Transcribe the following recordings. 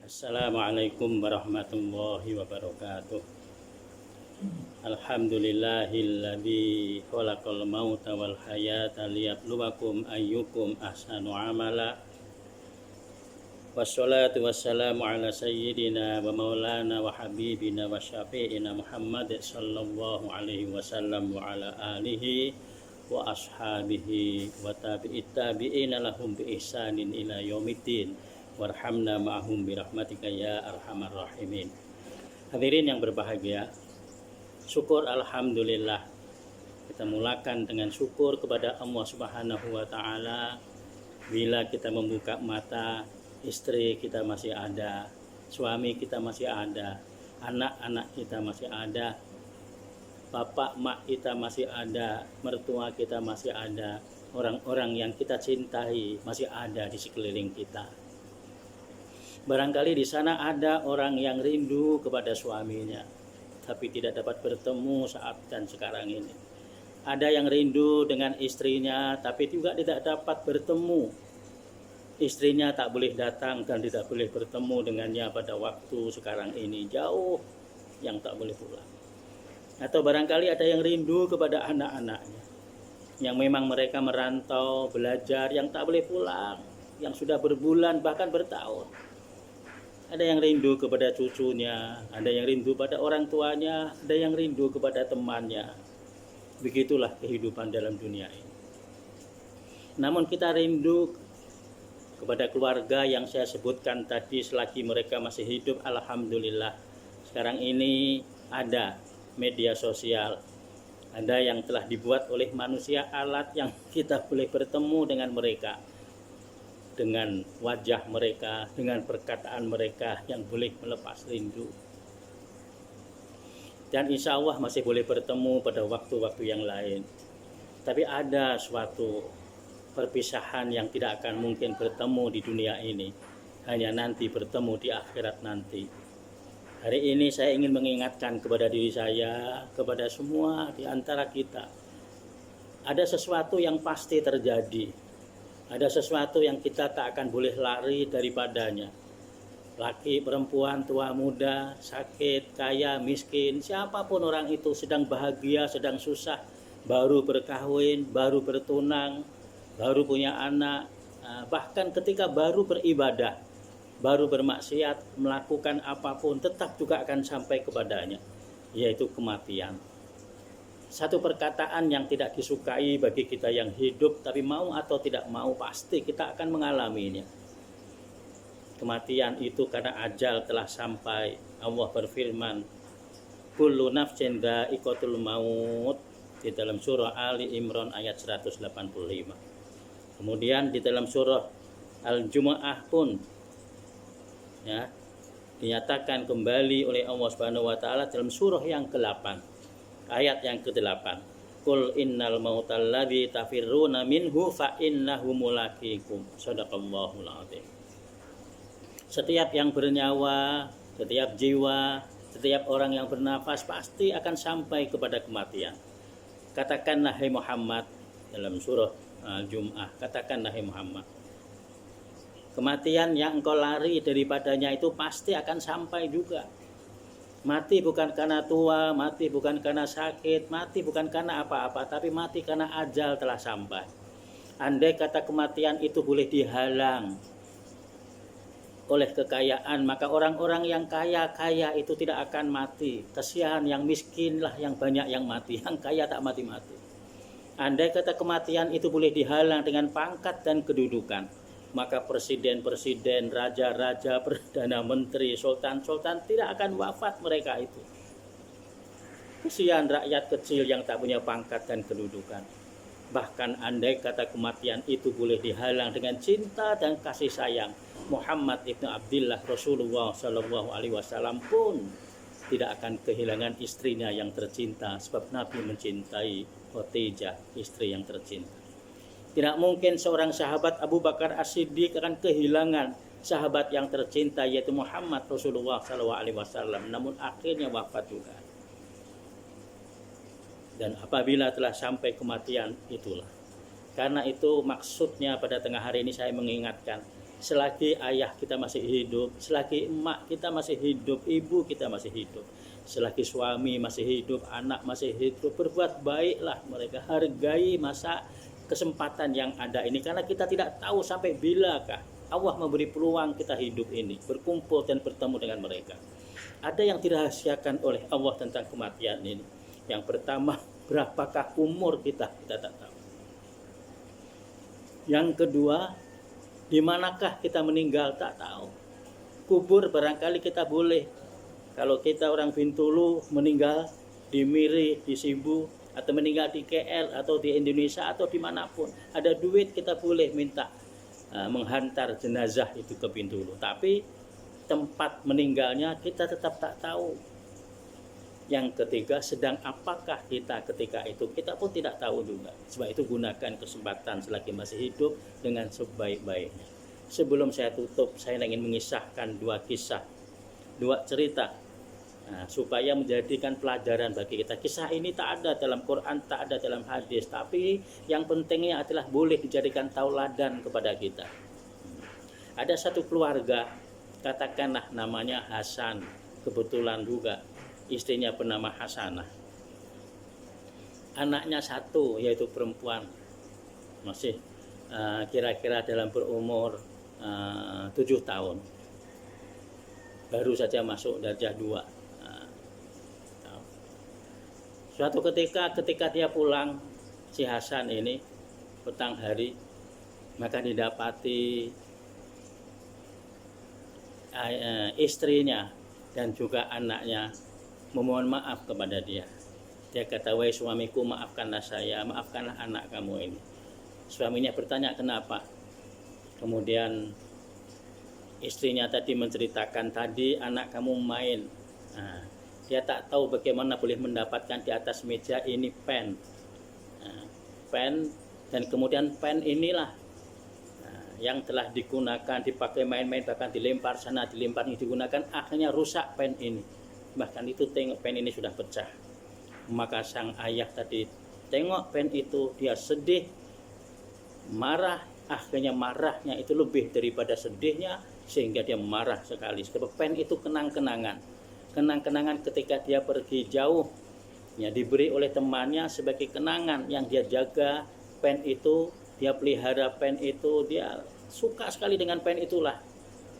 Assalamualaikum warahmatullahi wabarakatuh. Alhamdulillahilladzi khalaqal mauta wal hayata liyabluwakum ayyukum ahsanu amala. Wassalatu wassalamu ala sayyidina wa maulana wa habibina wa syafi'ina Muhammad sallallahu alaihi wasallam wa ala alihi wa ashabihi wa tabi'it tabi'ina lahum bi ihsanin ila yaumiddin. Warhamna ma'hum birahmatika ya arhamar rahimin. Hadirin yang berbahagia, syukur alhamdulillah. Kita mulakan dengan syukur kepada Allah Subhanahu wa taala. Bila kita membuka mata, istri kita masih ada, suami kita masih ada, anak-anak kita masih ada, bapak mak kita masih ada, mertua kita masih ada, orang-orang yang kita cintai masih ada di sekeliling kita. Barangkali di sana ada orang yang rindu kepada suaminya, tapi tidak dapat bertemu saat dan sekarang ini. Ada yang rindu dengan istrinya, tapi juga tidak dapat bertemu. Istrinya tak boleh datang dan tidak boleh bertemu dengannya pada waktu sekarang ini, jauh yang tak boleh pulang. Atau barangkali ada yang rindu kepada anak-anaknya, yang memang mereka merantau, belajar, yang tak boleh pulang, yang sudah berbulan bahkan bertahun. Ada yang rindu kepada cucunya, ada yang rindu pada orang tuanya, ada yang rindu kepada temannya. Begitulah kehidupan dalam dunia ini. Namun kita rindu kepada keluarga yang saya sebutkan tadi selagi mereka masih hidup. Alhamdulillah sekarang ini ada media sosial, ada yang telah dibuat oleh manusia, alat yang kita boleh bertemu dengan mereka, dengan wajah mereka, dengan perkataan mereka yang boleh melepas rindu. Dan insya Allah masih boleh bertemu pada waktu-waktu yang lain. Tapi ada suatu perpisahan yang tidak akan mungkin bertemu di dunia ini, hanya nanti bertemu di akhirat nanti. Hari ini saya ingin mengingatkan kepada diri saya, kepada semua di antara kita, ada sesuatu yang pasti terjadi. Ada sesuatu yang kita tak akan boleh lari daripadanya. Laki, perempuan, tua, muda, sakit, kaya, miskin, siapapun orang itu, sedang bahagia, sedang susah, baru berkahwin, baru bertunang, baru punya anak, bahkan ketika baru beribadah, baru bermaksiat, melakukan apapun, tetap juga akan sampai kepadanya, yaitu kematian. Satu perkataan yang tidak disukai bagi kita yang hidup, tapi mau atau tidak mau pasti kita akan mengalaminya. Kematian itu karena ajal telah sampai. Allah berfirman, kullu nafsin dha'iqatul maut, di dalam surah Ali Imran ayat 185. Kemudian di dalam surah Al-Jumu'ah pun ya, dinyatakan kembali oleh Allah Subhanahu wa taala dalam surah yang ke-8. Ayat yang ke-8. Qul innal mautal ladzi tafirruna minhu fa innahu mulaqikum. Shadaqallahul azim. Setiap yang bernyawa, setiap jiwa, setiap orang yang bernafas pasti akan sampai kepada kematian. Katakanlah hai Muhammad, dalam surah Al-Jumu'ah, katakanlah hai Muhammad, kematian yang engkau lari daripadanya itu pasti akan sampai juga. Mati bukan karena tua, mati bukan karena sakit, mati bukan karena apa-apa, tapi mati karena ajal telah sampai. Andai kata kematian itu boleh dihalang oleh kekayaan, maka orang-orang yang kaya-kaya itu tidak akan mati. Kasihan yang miskinlah yang banyak yang mati, yang kaya tak mati-mati. Andai kata kematian itu boleh dihalang dengan pangkat dan kedudukan, maka presiden-presiden, raja-raja, perdana menteri, sultan-sultan tidak akan wafat mereka itu. Kesian rakyat kecil yang tak punya pangkat dan kedudukan. Bahkan andai kata kematian itu boleh dihalang dengan cinta dan kasih sayang, Muhammad ibnu Abdillah Rasulullah Shallallahu Alaihi Wasallam pun tidak akan kehilangan istrinya yang tercinta, sebab Nabi mencintai Khadijah, istri yang tercinta. Tidak mungkin seorang sahabat Abu Bakar As-Siddiq akan kehilangan sahabat yang tercinta, yaitu Muhammad Rasulullah SAW. Namun akhirnya wafat juga. Dan apabila telah sampai kematian, itulah. Karena itu maksudnya pada tengah hari ini saya mengingatkan, Selagi ayah kita masih hidup, selagi emak kita masih hidup, ibu kita masih hidup, selagi suami masih hidup, anak masih hidup, berbuat baiklah mereka, hargai masa kesempatan yang ada ini, karena kita tidak tahu sampai bilakah Allah memberi peluang kita hidup ini, berkumpul dan bertemu dengan mereka. Ada yang dirahasiakan oleh Allah tentang kematian ini. Yang pertama, berapakah umur kita tak tahu. Yang kedua, di manakah kita meninggal tak tahu. Kubur barangkali kita boleh. Kalau kita orang Bintulu meninggal di Miri, di Sibu, atau meninggal di KL atau di Indonesia atau dimanapun, ada duit kita boleh minta menghantar jenazah itu ke Bintulu. Tapi tempat meninggalnya kita tetap tak tahu. Yang ketiga, sedang apakah kita ketika itu, kita pun tidak tahu juga. Sebab itu gunakan kesempatan selagi masih hidup dengan sebaik-baiknya. Sebelum saya tutup, saya ingin mengisahkan dua kisah, dua cerita, supaya menjadikan pelajaran bagi kita. Kisah ini tak ada dalam Quran, tak ada dalam hadis, tapi yang pentingnya adalah boleh dijadikan tauladan kepada kita. Ada satu keluarga, katakanlah namanya Hasan, kebetulan juga istrinya bernama Hasanah. Anaknya satu, yaitu perempuan, masih kira-kira dalam berumur 7 tahun, baru saja masuk darjah 2. Suatu ketika dia pulang, si Hasan ini petang hari, maka didapati istrinya dan juga anaknya memohon maaf kepada dia. Dia kata, "Wahai suamiku, maafkanlah saya, maafkanlah anak kamu ini." Suaminya bertanya, "Kenapa?" Kemudian istrinya tadi menceritakan, "Tadi anak kamu main. Dia tak tahu bagaimana boleh mendapatkan di atas meja ini pen. Pen, dan kemudian pen inilah yang telah digunakan, dipakai main-main, bahkan dilempar sana, dilempar ini, digunakan, akhirnya rusak pen ini. Bahkan itu tengok pen ini sudah pecah." Maka sang ayah tadi tengok pen itu, dia sedih, marah, akhirnya marahnya itu lebih daripada sedihnya, sehingga dia marah sekali. Sebab pen itu kenang-kenangan ketika dia pergi jauh, ya, diberi oleh temannya sebagai kenangan yang dia jaga. Pen itu dia pelihara, pen itu dia suka sekali dengan pen itulah,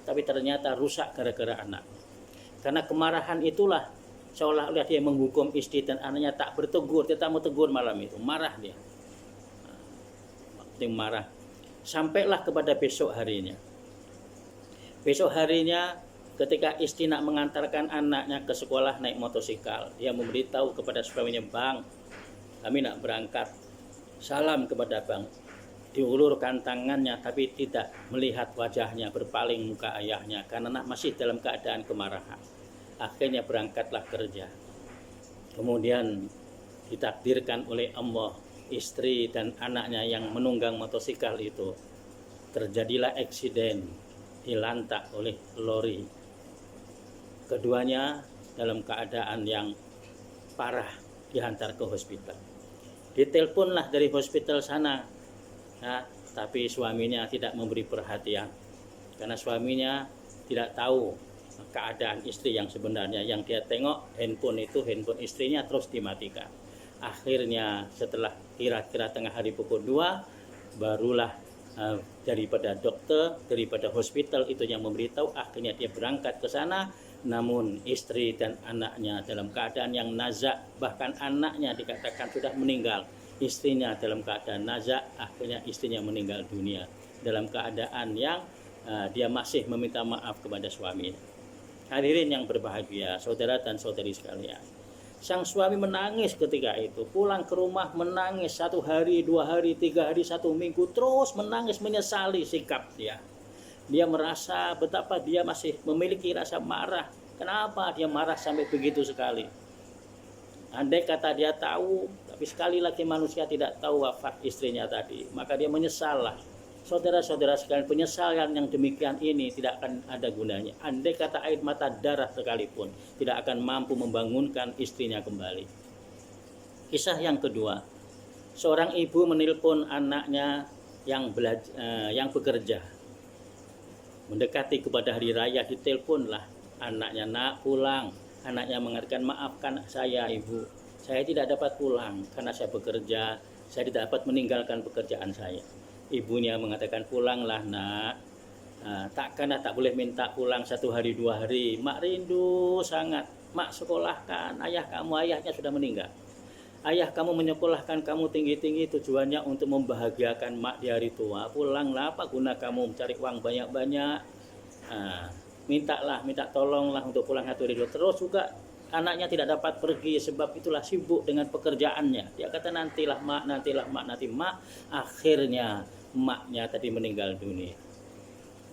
tapi ternyata rusak gara-gara anak. Karena kemarahan itulah seolah-olah dia menghukum istri dan anaknya, tak bertegur, dia tak mau tegur malam itu, marah dia. Marah sampailah kepada besok harinya. Besok harinya ketika istri nak mengantarkan anaknya ke sekolah naik motosikal, dia memberitahu kepada suaminya, "Bang, kami nak berangkat." Salam kepada bang, diulurkan tangannya tapi tidak melihat wajahnya, berpaling muka ayahnya karena masih dalam keadaan kemarahan. Akhirnya berangkatlah kerja. Kemudian ditakdirkan oleh Allah, istri dan anaknya yang menunggang motosikal itu terjadilah eksiden, dilantak oleh lori. Keduanya dalam keadaan yang parah, dihantar ke hospital. Diteleponlah dari hospital sana, tapi suaminya tidak memberi perhatian karena suaminya tidak tahu keadaan istri yang sebenarnya. Yang dia tengok handphone istrinya terus dimatikan. Akhirnya setelah kira-kira tengah hari pukul 2, barulah daripada dokter, daripada hospital itu yang memberitahu. Akhirnya dia berangkat ke sana, namun istri dan anaknya dalam keadaan yang nazak, bahkan anaknya dikatakan sudah meninggal, istrinya dalam keadaan nazak. Akhirnya istrinya meninggal dunia dalam keadaan yang dia masih meminta maaf kepada suaminya. Hadirin yang berbahagia, saudara dan saudari sekalian, sang suami menangis ketika itu, pulang ke rumah menangis 1 hari, 2 hari, 3 hari, 1 minggu, terus menangis, menyesali sikap dia. Dia merasa betapa dia masih memiliki rasa marah. Kenapa dia marah sampai begitu sekali? Andai kata dia tahu, tapi sekali lagi manusia tidak tahu wafat istrinya tadi, maka dia menyesal lah. Saudara-saudara sekalian, penyesalan yang demikian ini tidak akan ada gunanya. Andai kata air mata darah sekalipun tidak akan mampu membangunkan istrinya kembali. Kisah yang kedua, seorang ibu menelpon anaknya yang bekerja. Mendekati kepada hari raya, diteleponlah anaknya, nak pulang. Anaknya mengatakan, maafkan saya ibu, saya tidak dapat pulang karena saya bekerja, saya tidak dapat meninggalkan pekerjaan saya. Ibunya mengatakan, pulanglah nak. Takkan tak boleh minta pulang 1 hari 2 hari, mak rindu sangat. Mak sekolahkan ayah kamu, ayahnya sudah meninggal. Ayah kamu menyekolahkan kamu tinggi-tinggi tujuannya untuk membahagiakan mak di hari tua. Pulanglah, apa guna kamu mencari uang banyak-banyak. Minta tolonglah untuk pulang 1 hari 2. Terus juga anaknya tidak dapat pergi sebab itulah sibuk dengan pekerjaannya. Dia kata, nantilah mak, nanti mak. Akhirnya maknya tadi meninggal dunia.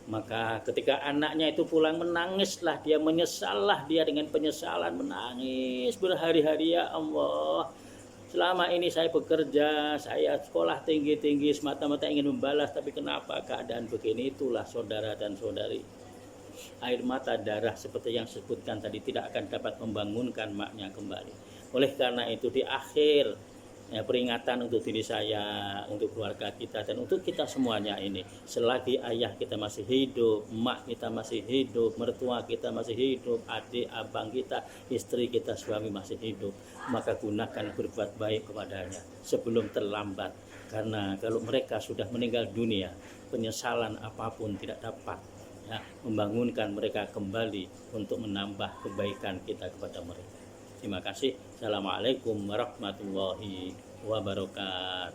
Maka ketika anaknya itu pulang, menangislah dia, menyesallah dia dengan penyesalan, menangis berhari-hari, ya Allah, selama ini saya bekerja, saya sekolah tinggi-tinggi semata-mata ingin membalas, tapi kenapa keadaan begini? Itulah saudara dan saudari, air mata darah seperti yang disebutkan tadi tidak akan dapat membangunkan maknya kembali. Oleh karena itu di akhir peringatan untuk diri saya, untuk keluarga kita, dan untuk kita semuanya ini, selagi ayah kita masih hidup, emak kita masih hidup, mertua kita masih hidup, adik, abang kita, istri kita, suami masih hidup, maka gunakan berbuat baik kepadanya sebelum terlambat. Karena kalau mereka sudah meninggal dunia, penyesalan apapun tidak dapat membangunkan mereka kembali untuk menambah kebaikan kita kepada mereka. Terima kasih. Assalamualaikum warahmatullahi wabarakatuh.